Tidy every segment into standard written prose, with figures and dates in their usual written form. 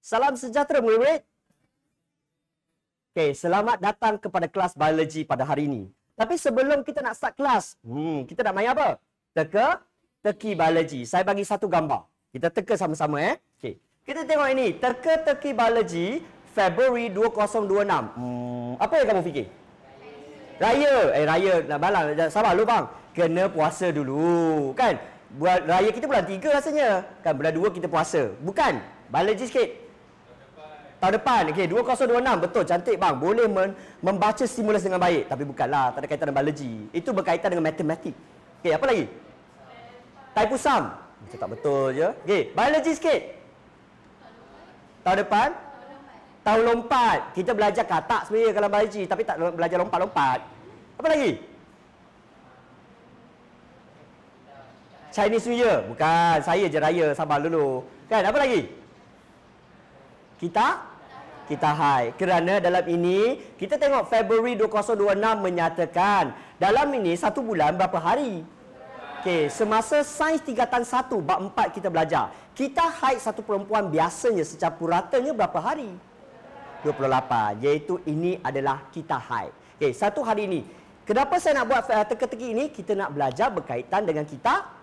Salam sejahtera murid-murid. Okey, selamat datang kepada kelas biologi pada hari ini. Tapi sebelum kita nak start kelas, kita nak main apa? Teka-teki biologi. Saya bagi satu gambar. Kita teka sama-sama Okey. Kita tengok ini, teka-teki biologi Februari 2026. Apa yang kamu fikir? Raya. Raya nak balang. Sabar lu bang. Kena puasa dulu, kan? Buat raya kita bulan 3 rasanya. Kan bulan 2 kita puasa. Bukan. Biologi sikit. Tahun depan. Okey, 2026. Betul, cantik bang. Boleh membaca stimulus dengan baik. Tapi bukanlah, tak ada kaitan dengan biologi. Itu berkaitan dengan matematik. Okey, apa lagi? Taipusam. Macam tak betul je. Okey, biologi sikit. Tahun depan? Tahun lompat. Kita belajar katak sebenarnya kalau biologi. Tapi tak belajar lompat-lompat. Apa lagi? Chinese New Year. Bukan. Saya je raya. Sabar dulu. Kan, apa lagi? Kita hai. Kerana dalam ini, kita tengok Februari 2026 menyatakan dalam ini satu bulan berapa hari? Okey, semasa sains tingkatan 1 bab 4 kita belajar. Kita haid satu perempuan biasanya secara puratanya berapa hari? 28. Iaitu ini adalah kita haid. Okey, satu hari ini. Kenapa saya nak buat teka-teki ini? Kita nak belajar berkaitan dengan kita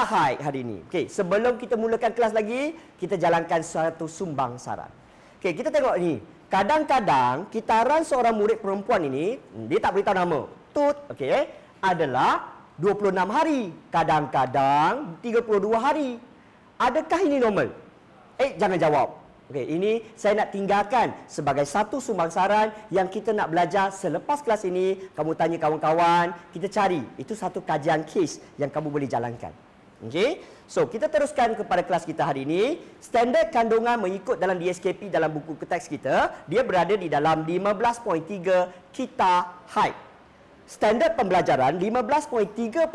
haid hari ini. Okey, sebelum kita mulakan kelas lagi, kita jalankan satu sumbangsaran. Okey, kita tengok ni. Kadang-kadang kitaran seorang murid perempuan ini, dia tak beritahu nama. Tut, okey, adalah 26 hari. Kadang-kadang 32 hari. Adakah ini normal? Jangan jawab. Okey, ini saya nak tinggalkan sebagai satu sumbangsaran yang kita nak belajar selepas kelas ini. Kamu tanya kawan-kawan, kita cari. Itu satu kajian kes yang kamu boleh jalankan. Okey, so kita teruskan kepada kelas kita hari ini. Standard kandungan mengikut dalam DSKP dalam buku teks kita, dia berada di dalam 15.3 kita haid. Standard pembelajaran 15.3.1,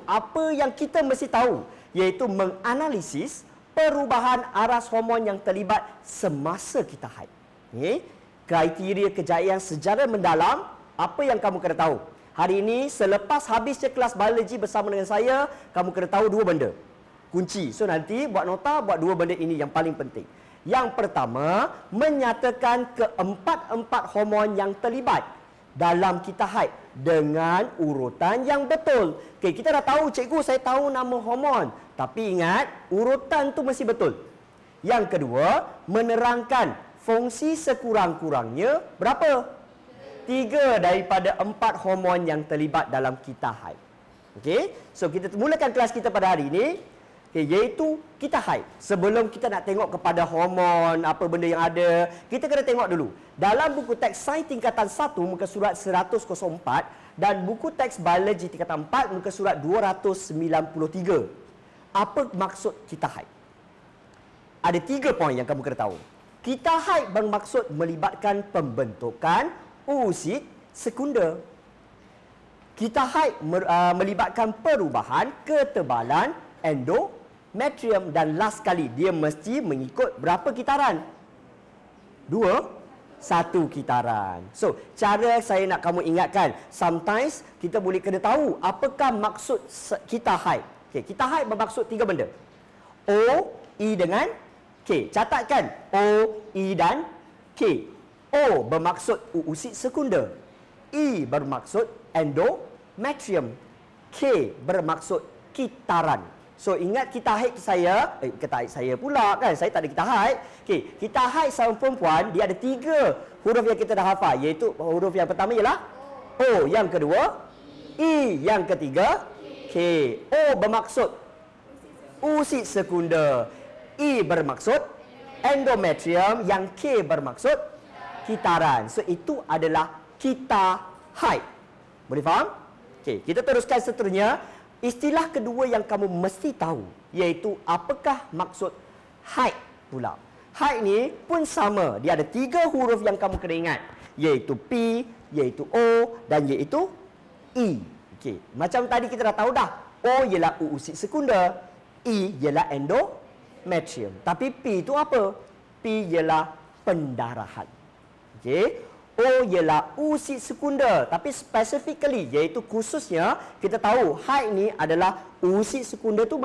apa yang kita mesti tahu, iaitu menganalisis perubahan aras hormon yang terlibat semasa kita haid. Okay. Kriteria kejayaan sejarah mendalam, apa yang kamu kena tahu. Hari ini, selepas habisnya kelas biologi bersama dengan saya, kamu kena tahu dua benda. Kunci. So, nanti buat nota, buat dua benda ini yang paling penting. Yang pertama, menyatakan keempat-empat hormon yang terlibat dalam kita haid dengan urutan yang betul. Okey, kita dah tahu, cikgu, saya tahu nama hormon. Tapi ingat, urutan tu mesti betul. Yang kedua, menerangkan fungsi sekurang-kurangnya berapa? 3 daripada 4 hormon yang terlibat dalam kita haid. Okey, so kita mulakan kelas kita pada hari ini. Okay, iaitu kita haid. Sebelum kita nak tengok kepada hormon, apa benda yang ada, kita kena tengok dulu. Dalam buku teks sains tingkatan 1 muka surat 104 dan buku teks biologi tingkatan 4 muka surat 293. Apa maksud kita haid? Ada 3 poin yang kamu kena tahu. Kita haid bermaksud melibatkan pembentukan usid sekunder. Kita haid melibatkan perubahan ketebalan endometrium dan last kali dia mesti mengikut berapa kitaran? 1 kitaran. So, cara saya nak kamu ingatkan, sometimes kita boleh kena tahu apakah maksud kita haid. Okey, kita haid bermaksud 3 benda. O, E dengan K. Catatkan O, E dan K. O bermaksud usid sekunder. E bermaksud endometrium. K bermaksud kitaran. So, ingat kita haid saya, kita haid saya pula kan, saya tak ada kita haid. Okey, kita haid seorang perempuan, dia ada 3 huruf yang kita dah hafal, iaitu huruf yang pertama ialah O, yang kedua E, yang ketiga K. O bermaksud usid sekunder, E bermaksud endometrium, yang K bermaksud kitaran. So, itu adalah kita haid. Boleh faham? Okey, kita teruskan seterusnya. Istilah kedua yang kamu mesti tahu, iaitu apakah maksud haid pula. Haid ni pun sama. Dia ada 3 huruf yang kamu kena ingat, iaitu P, iaitu O dan iaitu E. Okey, macam tadi kita dah tahu dah. O ialah usid sekunder, E ialah endometrium. Tapi P itu apa? P ialah pendarahan. Okey, O ialah usid sekunder, tapi specifically, iaitu khususnya kita tahu haid ni adalah usid sekunder tu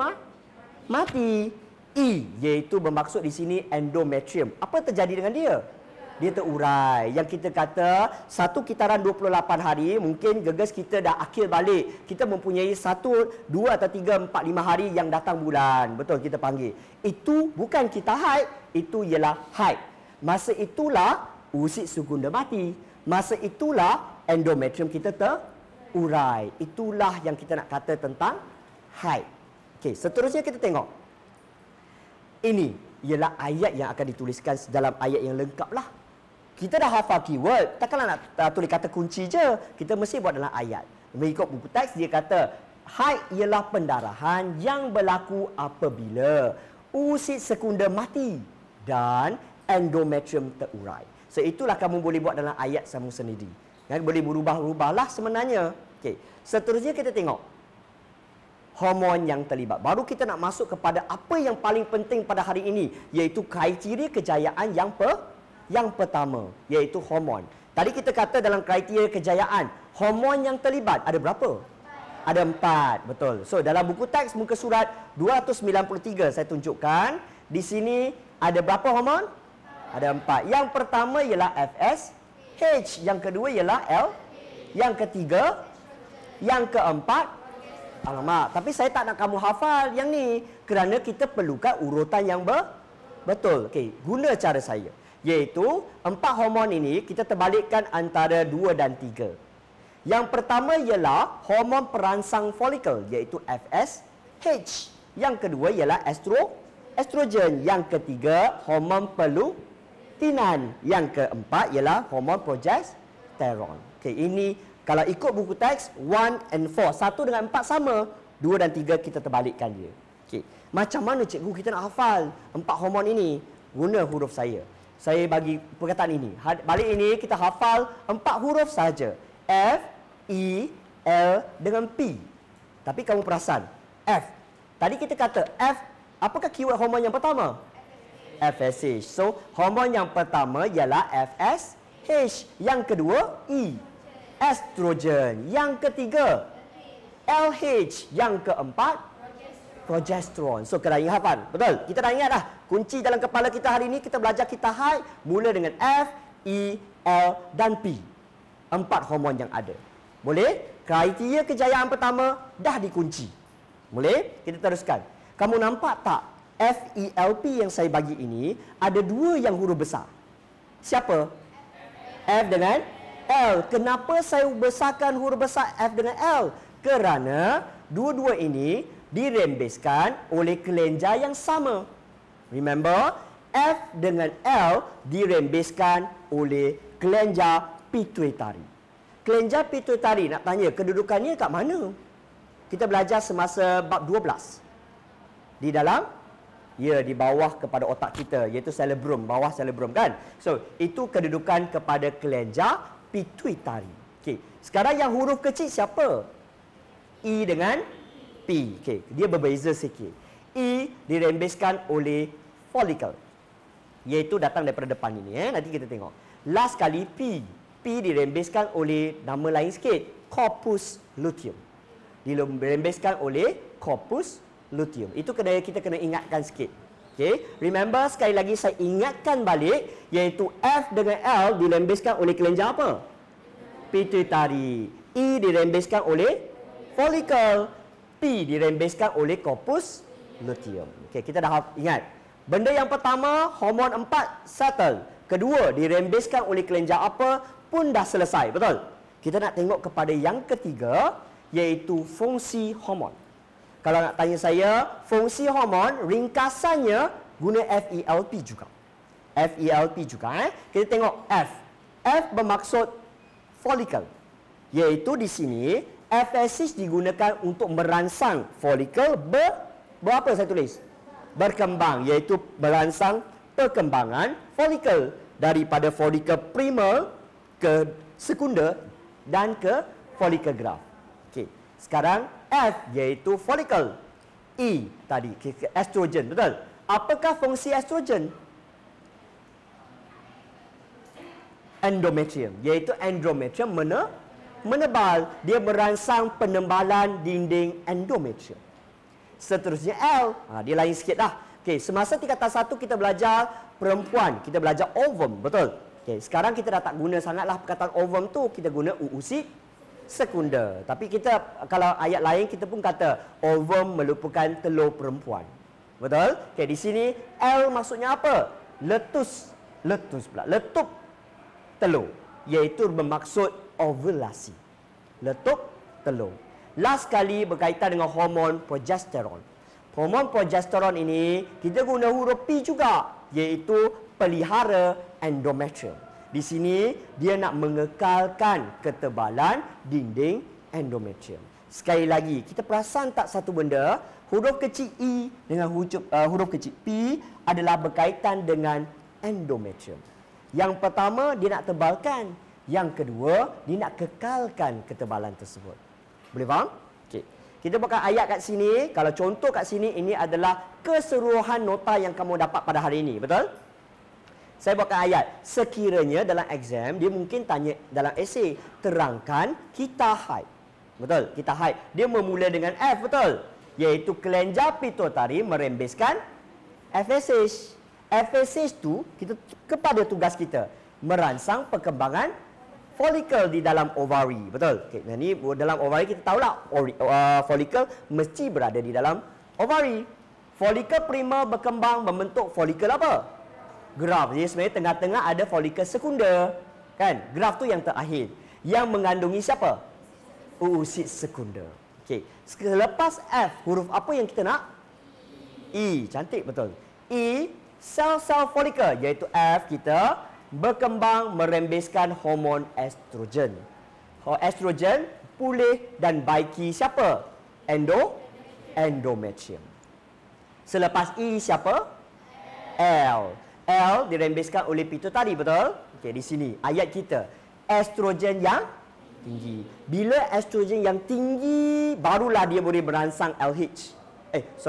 mati. E iaitu bermaksud di sini endometrium. Apa terjadi dengan dia? Dia terurai. Yang kita kata satu kitaran 28 hari, mungkin gegas kita dah akhir balik. Kita mempunyai 1, 2 atau 3, 4, 5 hari yang datang bulan. Betul kita panggil. Itu bukan kita haid, itu ialah haid. Masa itulah usit sekunda mati. Masa itulah endometrium kita terurai. Itulah yang kita nak kata tentang haid. Okey, seterusnya kita tengok. Ini ialah ayat yang akan dituliskan dalam ayat yang lengkap lah. Kita dah hafal keyword, takkanlah nak tulis kata kunci je. Kita mesti buat dalam ayat. Mengikut buku teks, dia kata, haid ialah pendarahan yang berlaku apabila usit sekunda mati dan endometrium terurai. So, itulah kamu boleh buat dalam ayat kamu sendiri. Boleh berubah-ubahlah sebenarnya. Okay. Seterusnya kita tengok hormon yang terlibat. Baru kita nak masuk kepada apa yang paling penting pada hari ini, iaitu kriteria kejayaan yang pertama, iaitu hormon. Tadi kita kata dalam kriteria kejayaan, hormon yang terlibat ada berapa? Ada 4, betul. So, dalam buku teks muka surat 293 saya tunjukkan, di sini ada berapa hormon? Ada 4. Yang pertama ialah FSH, yang kedua ialah L, yang ketiga, yang keempat, alamak, tapi saya tak nak kamu hafal yang ni kerana kita perlukan urutan yang betul. Okey, guna cara saya, iaitu 4 hormon ini kita terbalikkan antara 2 dan 3. Yang pertama ialah hormon perangsang folikel, iaitu FSH. Yang kedua ialah estrogen. Yang ketiga hormon pelutinan. Yang keempat ialah hormon progesteron. Okey, ini kalau ikut buku teks 1 and 4, 1 dengan 4 sama, 2 dan 3 kita terbalikkan dia. Okey, macam mana cikgu kita nak hafal 4 hormon ini? Guna huruf saya. Saya bagi perkataan ini. Balik ini kita hafal 4 huruf saja. F, E, L dengan P. Tapi kamu perasan, F. Tadi kita kata F, apakah keyword hormon yang pertama? FSH. So, hormon yang pertama ialah FSH. Yang kedua, E, estrogen. Yang ketiga, LH. Yang keempat, progesteron. So, kena ingat hafal. Betul? Kita dah ingat dah. Kunci dalam kepala kita hari ini, kita belajar kita haid mula dengan F, E, L dan P. 4 hormon yang ada. Boleh? Kriteria kejayaan pertama dah dikunci. Boleh? Kita teruskan. Kamu nampak tak? F, E, L, P yang saya bagi ini ada 2 yang huruf besar. Siapa? F dengan L. Kenapa saya besarkan huruf besar F dengan L? Kerana dua-dua ini dirembeskan oleh kelenjar yang sama. Remember, F dengan L dirembeskan oleh kelenjar pituitari. Kelenjar pituitari, nak tanya kedudukannya kat mana? Kita belajar semasa bab 12. Di dalam, ya, di bawah kepada otak kita, iaitu cerebrum, bawah cerebrum kan. So, itu kedudukan kepada kelenjar pituitari. Okey, sekarang yang huruf kecil siapa? E dengan P. Okey, dia berbeza sikit. E dirembeskan oleh folikel, iaitu datang daripada depan ini. Nanti kita tengok. Last kali P. P dirembeskan oleh nama lain sikit, corpus luteum. Dirembeskan oleh corpus luteum. Itu kita kena ingatkan sikit. Okay. Remember, sekali lagi saya ingatkan balik, iaitu F dengan L dirembeskan oleh kelenjar apa? Pituitari. E dirembeskan oleh folikel. P dirembeskan oleh corpus luteum. Okay, kita dah ingat. Benda yang pertama, hormon 4 settle. Kedua, dirembeskan oleh kelenjar apa pun dah selesai. Betul? Kita nak tengok kepada yang ketiga, iaitu fungsi hormon. Kalau nak tanya saya, fungsi hormon ringkasannya guna FELP juga. FELP juga. Kita tengok F. F bermaksud folikel. Iaitu di sini, FSH digunakan untuk merangsang folikel berapa saya tulis? Berkembang, iaitu merangsang perkembangan folikel daripada folikel primer ke sekunda dan ke folikel graf. Okey, sekarang F iaitu folikel. E tadi estrogen, betul? Apakah fungsi estrogen? Endometrium, iaitu endometrium menebal, dia merangsang penebalan dinding endometrium. Seterusnya L, dia lain sikit dah. Okey, semasa tingkatan 1 kita belajar perempuan, kita belajar ovum, betul? Okey, sekarang kita dah tak guna sangatlah perkataan ovum tu, kita guna uusi sekunder. Tapi kita kalau ayat lain kita pun kata ovum merupakan telur perempuan. Betul? Okey, di sini L maksudnya apa? Letus pula. Letup telur, iaitu bermaksud ovulasi. Letup telur. Last kali berkaitan dengan hormon progesteron. Hormon progesteron ini kita guna huruf P juga, iaitu pelihara endometrium. Di sini dia nak mengekalkan ketebalan dinding endometrium. Sekali lagi, kita perasan tak satu benda? Huruf kecil E dengan huruf kecil P adalah berkaitan dengan endometrium. Yang pertama, dia nak tebalkan. Yang kedua, dia nak kekalkan ketebalan tersebut. Boleh faham? Okey. Kita buatkan ayat kat sini. Kalau contoh kat sini, ini adalah keseluruhan nota yang kamu dapat pada hari ini. Betul? Saya buatkan ayat. Sekiranya dalam exam, dia mungkin tanya dalam esei, terangkan kita haid. Betul? Kita haid. Dia memula dengan F, betul? Iaitu kelenjar pituitari merembeskan FSH. FSH tu kita kepada tugas kita merangsang perkembangan folikel di dalam ovari, betul? Okay, ini dalam ovari kita tahulah folikel mesti berada di dalam ovari. Folikel prima berkembang membentuk folikel apa? Graf. Jadi sebenarnya tengah-tengah ada folikel sekunder, kan? Graf tu yang terakhir yang mengandungi siapa? Oosit sekunder. Okey. Selepas F, huruf apa yang kita nak? E. Cantik betul. E, sel-sel folikel, iaitu F kita berkembang merembeskan hormon estrogen. Estrogen pulih dan baiki siapa? Endometrium. Selepas E siapa? L. L dirembeskan oleh pituitari, betul? Okey, di sini ayat kita. Estrogen yang tinggi. Bila estrogen yang tinggi, barulah dia boleh merangsang LH.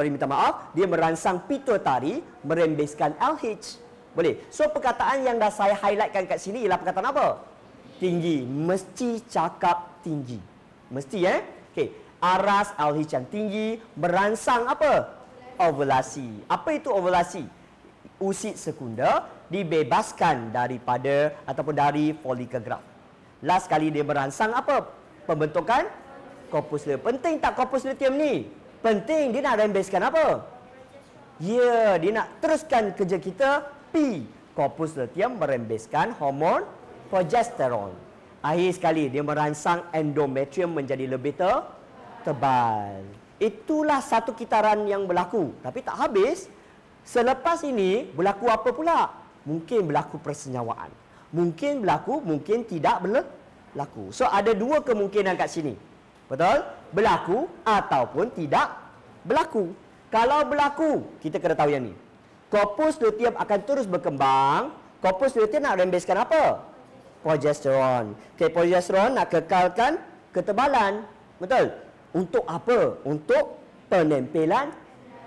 Minta maaf. Dia merangsang pituitari merembeskan LH. Boleh. So, perkataan yang dah saya highlightkan kat sini ialah perkataan apa? Tinggi. Mesti cakap tinggi. Mesti, Okey. Aras LH yang tinggi merangsang apa? Ovulasi. Apa itu ovulasi? Usit sekunder dibebaskan daripada ataupun dari folikel graf. Last kali dia merangsang apa? Pembentukan corpus luteum. Penting tak corpus luteum ni? Penting. Dia nak rembeskan apa? Ya, dia nak teruskan kerja kita. P. Corpus luteum merembeskan hormon progesteron. Akhir sekali dia merangsang endometrium menjadi lebih tebal. Itulah satu kitaran yang berlaku. Tapi tak habis. Selepas ini berlaku apa pula? Mungkin berlaku persenyawaan. Mungkin berlaku, mungkin tidak berlaku. So ada dua kemungkinan kat sini. Betul? Berlaku ataupun tidak berlaku. Kalau berlaku, kita kena tahu yang ni. Corpus luteum akan terus berkembang. Corpus luteum nak rembeskan apa? Progesteron. Okay, progesteron nak kekalkan ketebalan. Betul? Untuk apa? Untuk penempelan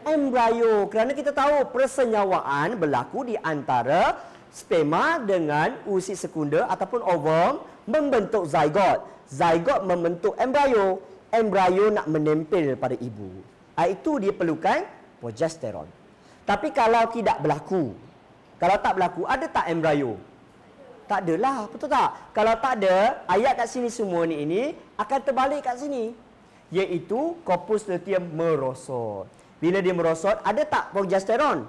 embrio. Kerana kita tahu persenyawaan berlaku di antara sperma dengan usit sekunder ataupun ovum membentuk zygot. Zygot membentuk embrio. Embrio nak menempel pada ibu. Itu dia perlukan progesteron. Tapi kalau tidak berlaku, kalau tak berlaku, ada tak embrio? Tak adalah, betul tak? Kalau tak ada, ayat kat sini semua ini akan terbalik kat sini. Iaitu corpus luteum merosot. Bila dia merosot, ada tak progesteron?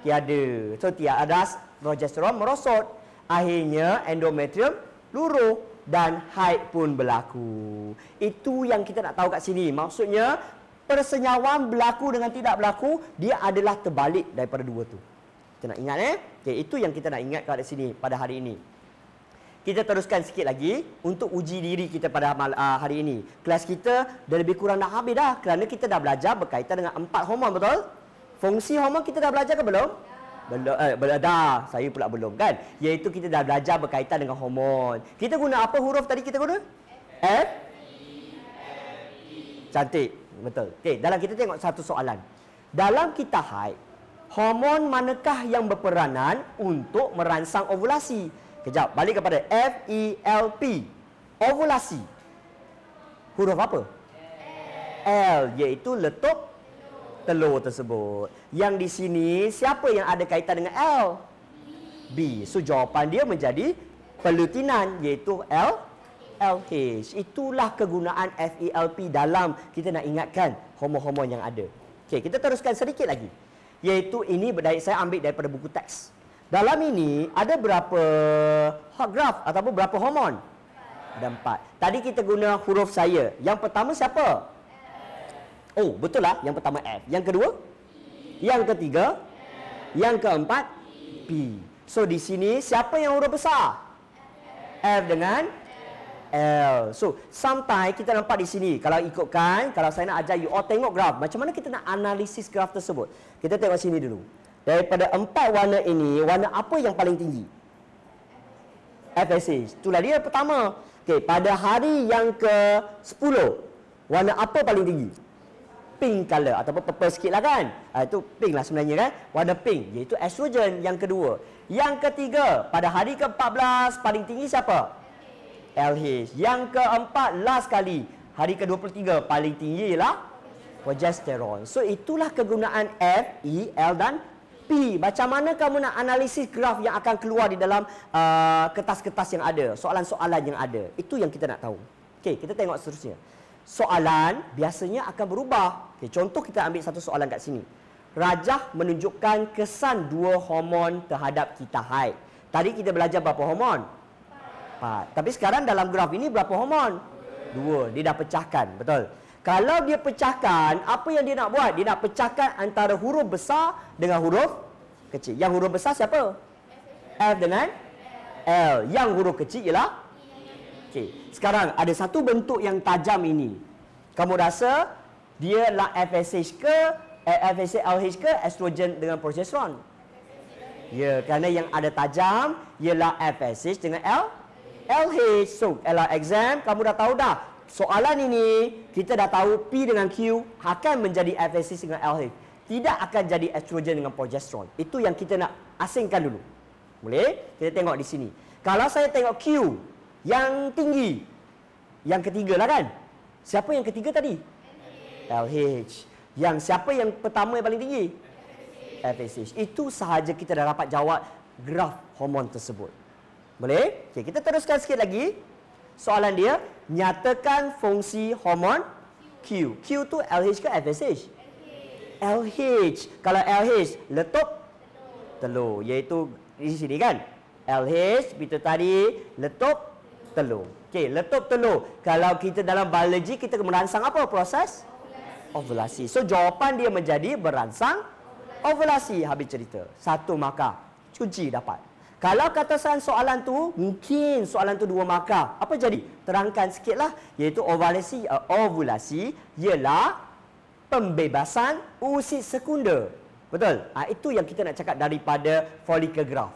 Tiada. So, tiada progesteron merosot. Akhirnya, endometrium luruh dan haid pun berlaku. Itu yang kita nak tahu kat sini. Maksudnya, persenyawaan berlaku dengan tidak berlaku, dia adalah terbalik daripada dua tu. Kita nak ingat, Okay, itu yang kita nak ingat kat sini pada hari ini. Kita teruskan sikit lagi untuk uji diri kita pada hari ini. Kelas kita dah lebih kurang nak habis dah. Kerana kita dah belajar berkaitan dengan 4 hormon, betul? Fungsi hormon kita dah belajar ke belum? Belum. Dah. Saya pula belum, kan? Iaitu kita dah belajar berkaitan dengan hormon. Kita guna apa huruf tadi kita guna? F? Cantik. Betul. Okey, dalam kita tengok satu soalan. Dalam kita haid, hormon manakah yang berperanan untuk merangsang ovulasi? Kejap, balik kepada FELP. Ovulasi. Huruf apa? L, iaitu letup telur tersebut. Yang di sini, siapa yang ada kaitan dengan L? B. So, jawapan dia menjadi pelutinan, iaitu LH. Itulah kegunaan FELP dalam kita nak ingatkan hormon-hormon yang ada. Okey, kita teruskan sedikit lagi. Iaitu ini saya ambil daripada buku teks. Dalam ini ada berapa hot graph ataupun berapa hormon? Ada 4. Tadi kita guna huruf saya. Yang pertama siapa? Oh, betul lah. Yang pertama F. Yang kedua? Yang ketiga? Yang keempat? P. So, di sini siapa yang huruf besar? F dengan L. So, sometimes kita nampak di sini. Kalau ikutkan, kalau saya nak ajar you all tengok graf. Macam mana kita nak analisis graf tersebut? Kita tengok sini dulu. Daripada 4 warna ini, warna apa yang paling tinggi? FSH. Itulah dia pertama. Okey, pada hari yang ke-10, warna apa paling tinggi? Pink color ataupun purple sikit lah kan. Itu pink lah sebenarnya kan. Warna pink, iaitu estrogen yang kedua. Yang ketiga, pada hari ke-14 paling tinggi siapa? LH. Yang keempat, last kali, hari ke-23 paling tinggi ialah progesteron. So, itulah kegunaan F, E, L dan P. Macam mana kamu nak analisis graf yang akan keluar di dalam kertas-kertas yang ada, soalan-soalan yang ada. Itu yang kita nak tahu. Okey, kita tengok seterusnya. Soalan biasanya akan berubah. Okay, contoh kita ambil satu soalan kat sini. Rajah menunjukkan kesan 2 hormon terhadap kita haid. Tadi kita belajar berapa hormon? 4. Tapi sekarang dalam graf ini berapa hormon? 2. Dia dah pecahkan, betul? Kalau dia pecahkan, apa yang dia nak buat? Dia nak pecahkan antara huruf besar dengan huruf kecil. Yang huruf besar siapa? F dengan L. Yang huruf kecil ialah okey. Sekarang ada satu bentuk yang tajam ini. Kamu rasa dia lah FSH ke FSH LH ke estrogen dengan progesteron? Ya, kerana yang ada tajam ialah FSH dengan LH. So, dalam exam kamu dah tahu dah. Soalan ini kita dah tahu P dengan Q akan menjadi FSH dengan LH. Tidak akan jadi estrogen dengan progesteron. Itu yang kita nak asingkan dulu. Boleh? Kita tengok di sini. Kalau saya tengok Q yang tinggi, yang ketiga lah kan? Siapa yang ketiga tadi? LH. Yang siapa yang pertama yang paling tinggi? FSH. Itu sahaja kita dah dapat jawab graf hormon tersebut. Boleh? Okay, kita teruskan sikit lagi. Soalan dia, nyatakan fungsi hormon Q. Q tu LH ke FSH? LH. Kalau LH, letup telur. Iaitu di sini kan? LH, kita tadi letup telur. Okey, letup telur. Kalau kita dalam biologi, kita merangsang apa proses? Ovulasi. So, jawapan dia menjadi berangsang ovulasi. Habis cerita. 1 markah. Kunci dapat. Kalau katakan soalan tu, mungkin soalan tu 2 markah. Apa jadi? Terangkan sikitlah. Iaitu ovulasi ialah pembebasan usid sekunder. Betul? Itu yang kita nak cakap daripada follicle graph.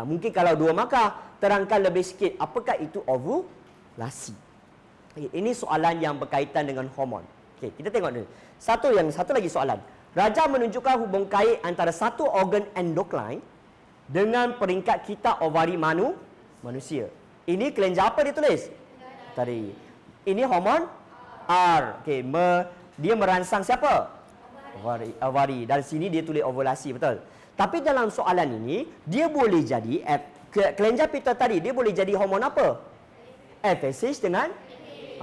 Mungkin kalau 2 markah, terangkan lebih sikit apakah itu ovulasi. Ini soalan yang berkaitan dengan hormon. Okey, kita tengok dulu. Satu lagi soalan. Rajah menunjukkan hubung kait antara satu organ endokrin dengan peringkat kita ovari manusia. Ini kelenjar apa dia tulis? Tadi. Ini hormon R. Okey, dia merangsang siapa? Ovari. Dari sini dia tulis ovulasi, betul? Tapi dalam soalan ini, dia boleh jadi, kelenjar pituitari dia boleh jadi hormon apa? FSH dengan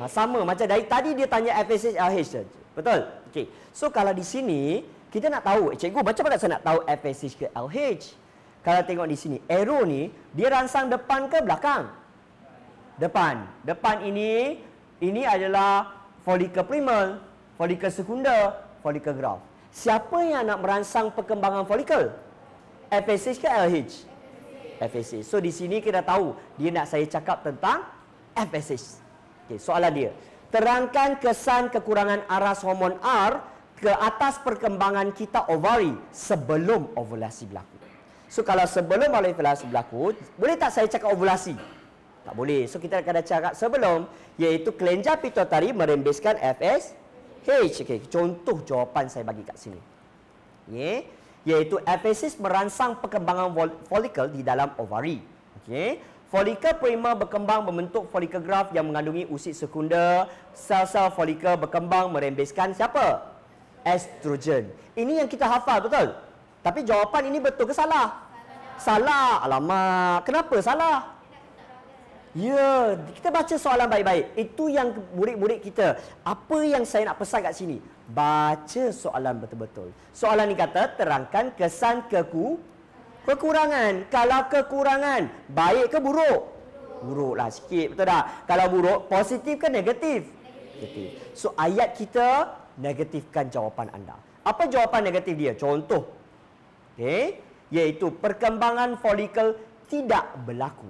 sama macam dari tadi dia tanya FSH LH saja. Betul? Okey. So kalau di sini kita nak tahu, cikgu macam mana saya nak tahu FSH ke LH? Kalau tengok di sini, arrow ni dia rangsang depan ke belakang? Depan. Depan ini adalah follicle primal, follicle sekunder, follicle graph. Siapa yang nak merangsang perkembangan folikel? FSH ke LH? FSH. So di sini kita tahu dia nak saya cakap tentang FSH. Okey, soalan dia. Terangkan kesan kekurangan aras hormon R ke atas perkembangan kita ovari sebelum ovulasi berlaku. So kalau sebelum ovulasi berlaku, boleh tak saya cakap ovulasi? Tak boleh. So kita akan cakap sebelum, iaitu kelenjar pituitari merembeskan FSH. Okay. Contoh jawapan saya bagi kat sini. Iaitu FSH merangsang perkembangan folikel di dalam ovari. Okay. Folikel primer berkembang membentuk folikel graph yang mengandungi usid sekunder. Sel-sel folikel berkembang merembeskan siapa? estrogen. Ini yang kita hafal, betul? Tapi jawapan ini betul ke salah? Salah. Alamak, kenapa salah? Ya, kita baca soalan baik-baik. Itu yang murid-murid kita. Apa yang saya nak pesan kat sini? Baca soalan betul-betul. Soalan ni kata, terangkan kesan kekurangan. Kalau kekurangan, baik ke buruk? Buruk lah sikit, betul tak? Kalau buruk, positif ke negatif? Negatif. So, ayat kita, negatifkan jawapan anda. Apa jawapan negatif dia? Contoh. Okay. Iaitu, perkembangan folikel tidak berlaku.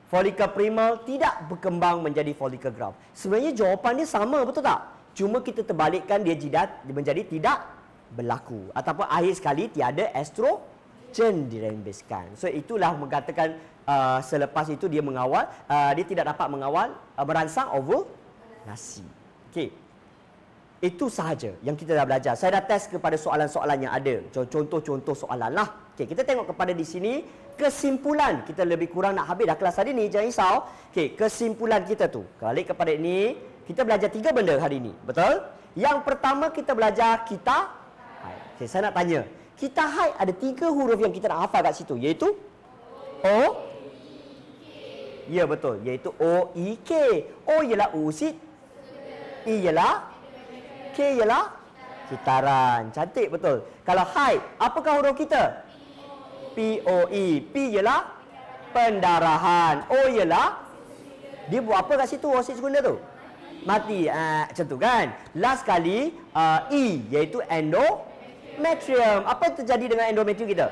Folikel primal tidak berkembang menjadi folikel graft. Sebenarnya jawapan dia sama, betul tak? Cuma kita terbalikkan dia menjadi tidak berlaku. Ataupun akhir sekali tiada estrogen dirembeskan. So itulah mengatakan selepas itu dia dia tidak dapat merangsang ovulasi. Okey. Itu sahaja yang kita dah belajar. Saya dah test kepada soalan-soalan yang ada. Contoh-contoh soalan lah. Okey, kita tengok kepada di sini kesimpulan. Kita lebih kurang nak habis dah kelas hari ni, jangan risau. Okey, kesimpulan kita tu. Balik kepada ini, kita belajar 3 benda hari ini. Betul? Yang pertama kita belajar kita haid. Okey, saya nak tanya. Kita haid ada 3 huruf yang kita nak hafal kat situ, iaitu O. Ya, betul. Iaitu O, I, K. O ialah usit. I ialah K ialah kitaran. Cantik, betul. Kalau haid, apakah huruf kita? P-O-E. P ialah pendarahan. O ialah, dia buat apa kat situ osit sekunder tu? Mati. Macam tu kan. Last kali, E iaitu endometrium. Apa yang terjadi dengan endometrium kita?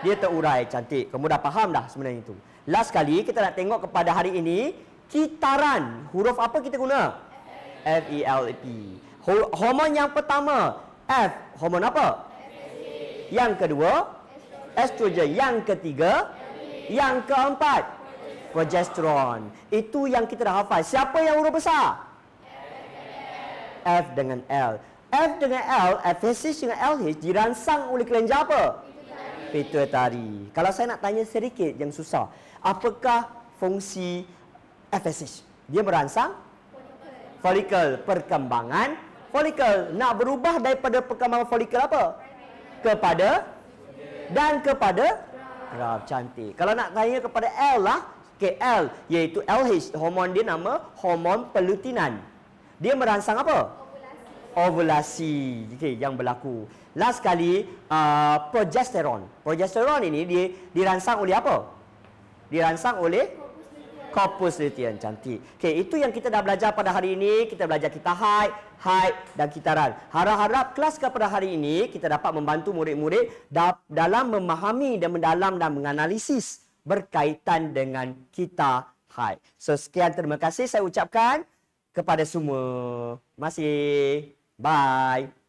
Dia terurai. Cantik. Kamu dah faham dah sebenarnya itu. Last kali, kita nak tengok kepada hari ini, kitaran. Huruf apa kita guna? F-E-L-P. Hormon yang pertama, F. Hormon apa? Yang kedua, estrogen. Yang ketiga, yang keempat, progesteron. Itu yang kita dah hafal. Siapa yang huruf besar? F dengan L. F dengan L, FSH dengan LH dirangsang oleh kelenjar apa? Pituitari. Kalau saya nak tanya sedikit yang susah, apakah fungsi FSH? Dia merangsang folikel, perkembangan folikel. Nak berubah daripada perkembangan folikel apa? Kepada graft. Cantik. Kalau nak tanya kepada L lah, KL iaitu LH, hormon dia nama hormon pelutinan. Dia merangsang apa? Ovulasi. Okey, yang berlaku. Last kali progesteron. Progesteron ini dia dirangsang oleh apa? Dirangsang oleh corpus luteum. Cantik. Okey, itu yang kita dah belajar pada hari ini. Kita belajar kita haid dan kitaran. Harap-harap kelas pada hari ini kita dapat membantu murid-murid dalam memahami dan mendalam dan menganalisis berkaitan dengan kita haid. So sekian, terima kasih saya ucapkan kepada semua. Terima kasih. Bye.